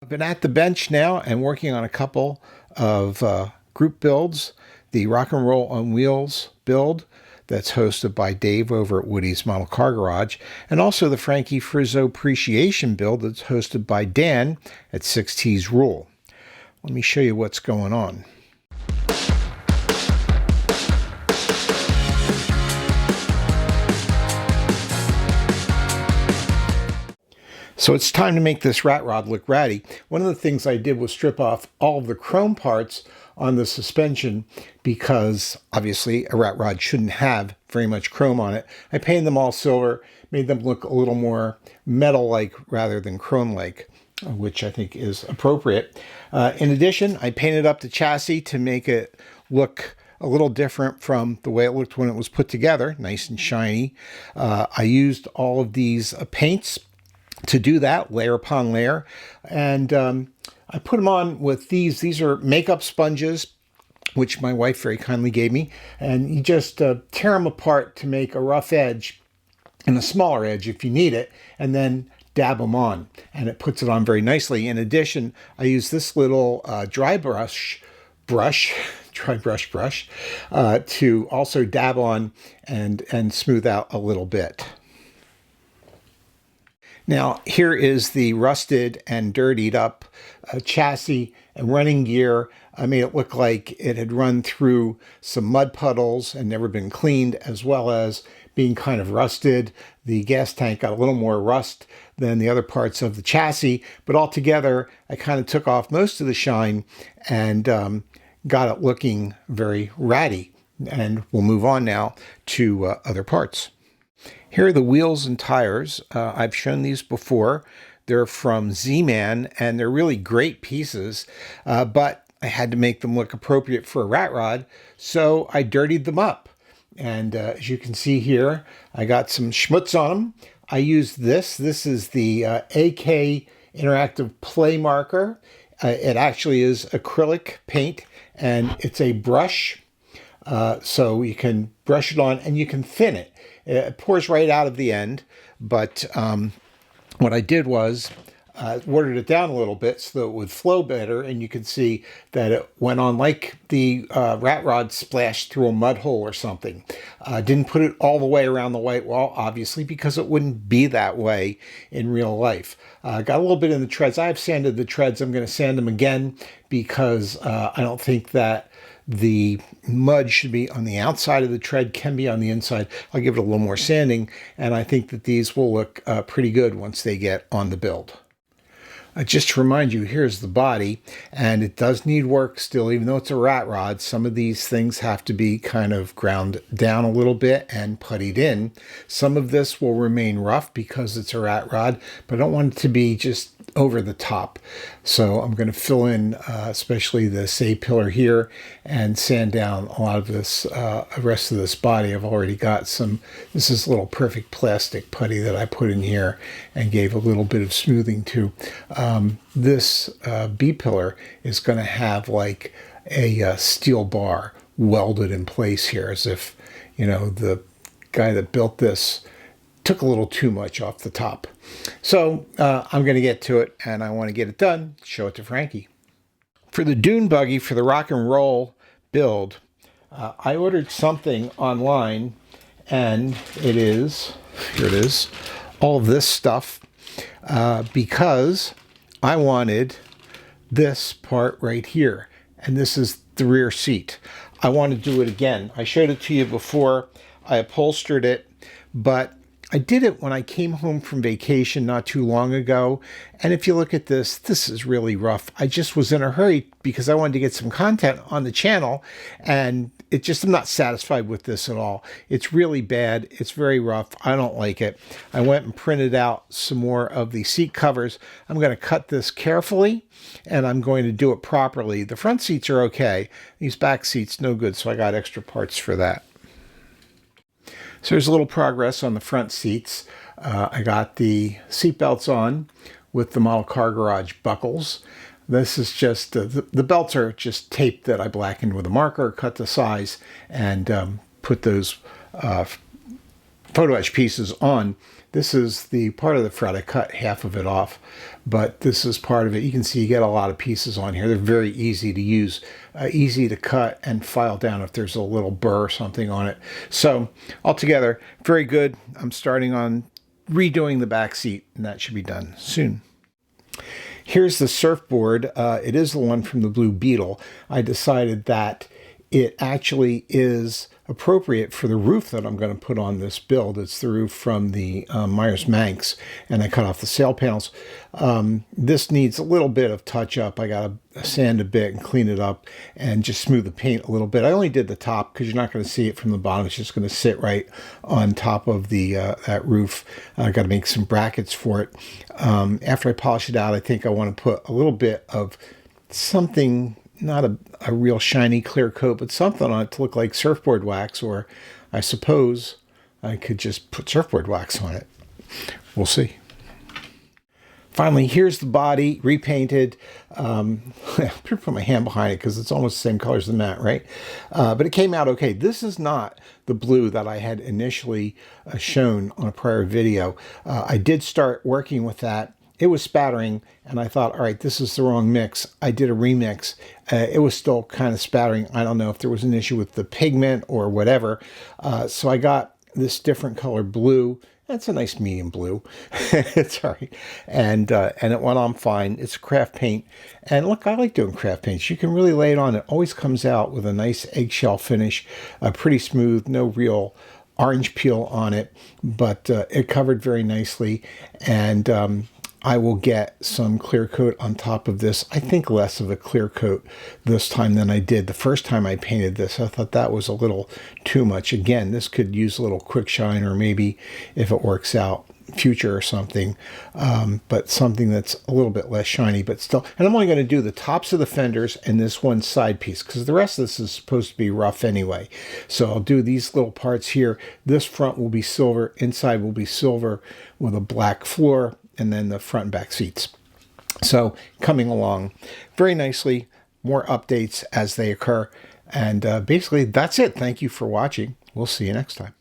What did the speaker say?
I've been at the bench now and working on a couple of group builds. The Rock and Roll on Wheels build that's hosted by Dave over at Woody's Model Car Garage, and also the Frankie Frizzo Appreciation Build that's hosted by Dan at 6T's Rule. Let me show you what's going on. So it's time to make this rat rod look ratty. One of the things I did was strip off all of the chrome parts on the suspension because obviously a rat rod shouldn't have very much chrome on it. I painted them all silver, made them look a little more metal-like rather than chrome-like, which I think is appropriate. In addition, I painted up the chassis to make it look a little different from the way it looked when it was put together, nice and shiny. I used all of these paints to do that, layer upon layer. And I put them on with these. These are makeup sponges, which my wife very kindly gave me. And you just tear them apart to make a rough edge and a smaller edge if you need it, and then dab them on. And it puts it on very nicely. In addition, I use this little dry brush to also dab on and smooth out a little bit. Now, here is the rusted and dirtied up chassis and running gear. I made it look like it had run through some mud puddles and never been cleaned, as well as being kind of rusted. The gas tank got a little more rust than the other parts of the chassis, but altogether, I kind of took off most of the shine and got it looking very ratty. And we'll move on now to other parts. Here are the wheels and tires. I've shown these before. They're from Z-Man, and they're really great pieces, but I had to make them look appropriate for a rat rod, so I dirtied them up. And as you can see here, I got some schmutz on them. I used this. This is the AK Interactive Play Marker. It actually is acrylic paint, and it's a brush, so you can brush it on and you can thin it. It pours right out of the end, but what I did was watered it down a little bit so that it would flow better, and you can see that it went on like the rat rod splashed through a mud hole or something. Didn't put it all the way around the white wall, obviously, because it wouldn't be that way in real life. Got a little bit in the treads. I have sanded the treads. I'm going to sand them again because I don't think that the mud should be on the outside of the tread, can be on the inside. I'll give it a little more sanding, and I think that these will look pretty good once they get on the build. Just to remind you, here's the body, and it does need work still, even though it's a rat rod. Some of these things have to be kind of ground down a little bit and puttied in. Some of this will remain rough because it's a rat rod, but I don't want it to be just over the top. So I'm going to fill in especially this A-pillar here and sand down a lot of this rest of this body. I've already got some, this is a little perfect plastic putty that I put in here and gave a little bit of smoothing to. This B-pillar is going to have like a steel bar welded in place here, as if, you know, the guy that built this took a little too much off the top. So I'm going to get to it, and I want to get it done, show it to Frankie. For the dune buggy, for the rock and roll build, I ordered something online, and it is, here it is, all this stuff, because I wanted this part right here, and this is the rear seat. I want to do it again. I showed it to you before. I upholstered it, but I did it when I came home from vacation not too long ago, and if you look at this, this is really rough. I just was in a hurry because I wanted to get some content on the channel, and it just, I'm not satisfied with this at all. It's really bad. It's very rough. I don't like it. I went and printed out some more of the seat covers. I'm going to cut this carefully, and I'm going to do it properly. The front seats are okay. These back seats, no good, so I got extra parts for that. So there's a little progress on the front seats. I got the seat belts on with the Model Car Garage buckles. This is just, the belts are just tape that I blackened with a marker, cut the size, and put those photo etch pieces on This is the part of the fret. I cut half of it off, but this is part of it. You can see you get a lot of pieces on here. They're very easy to use, easy to cut and file down if there's a little burr or something on it. So altogether, very good. I'm starting on redoing the back seat, and that should be done soon. Here's the Surfboard. It is the one from the Blue Beetle. I decided that it actually is appropriate for the roof that I'm going to put on this build. It's the roof from the Myers Manx, and I cut off the sail panels. This needs a little bit of touch up. I got to sand a bit and clean it up and just smooth the paint a little bit. I only did the top because you're not going to see it from the bottom. It's just going to sit right on top of the that roof. I got to make some brackets for it. After I polish it out, I think I want to put a little bit of something, not a real shiny clear coat, but something on it to look like surfboard wax, or I suppose I could just put surfboard wax on it. We'll see. Finally, here's the body repainted. I put my hand behind it because it's almost the same color as the mat, right? But it came out okay. This is not the blue that I had initially shown on a prior video. I did start working with that. It was spattering, and I thought, all right, this is the wrong mix. I did a remix. It was still kind of spattering. I don't know if there was an issue with the pigment or whatever. So I got this different color blue. That's a nice medium blue. It's all right. And it went on fine. It's craft paint. And look, I like doing craft paints. You can really lay it on. It always comes out with a nice eggshell finish, pretty smooth, no real orange peel on it, but it covered very nicely. And I will get some clear coat on top of this. I think less of a clear coat this time than I did the first time I painted this. I thought that was a little too much. Again, this could use a little quick shine, or maybe if it works out, future or something, but something that's a little bit less shiny, but still. And I'm only going to do the tops of the fenders and this one side piece, because the rest of this is supposed to be rough anyway. So I'll do these little parts here. This front will be silver, inside will be silver with a black floor, and then the front and back seats. So coming along very nicely, more updates as they occur. And basically that's it. Thank you for watching. We'll see you next time.